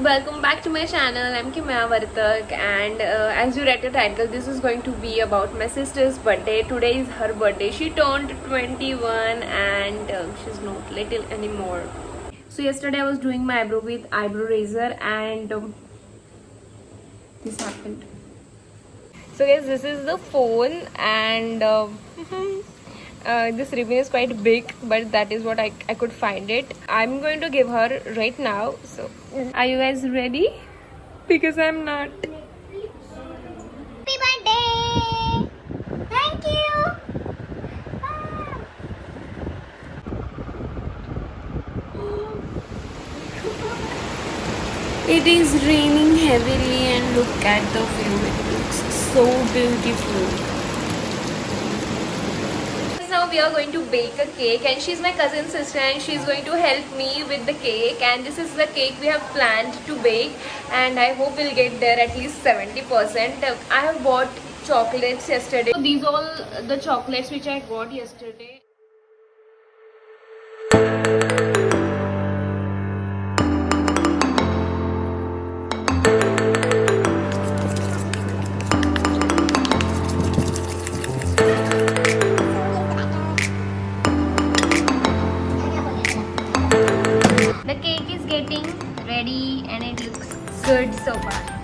welcome back to my channel. I'm Kimya Vartak, and as you read the title, this is going to be about my sister's birthday. Today is her birthday. She turned 21 and she's not little anymore. So yesterday I was doing my eyebrow with eyebrow razor and this happened. So guys, this is the phone and this ribbon is quite big, but that is what I could find it. I'm going to give her right now. So are you guys ready? Because I'm not. Happy birthday! Thank you! It is raining heavily and look at the view. It looks so beautiful. Now we are going to bake a cake, and she's my cousin sister and she's going to help me with the cake, and this is the cake we have planned to bake, and I hope we'll get there at least 70%. I have bought chocolates yesterday. So these all the chocolates which I got yesterday. The cake is getting ready and it looks good so far.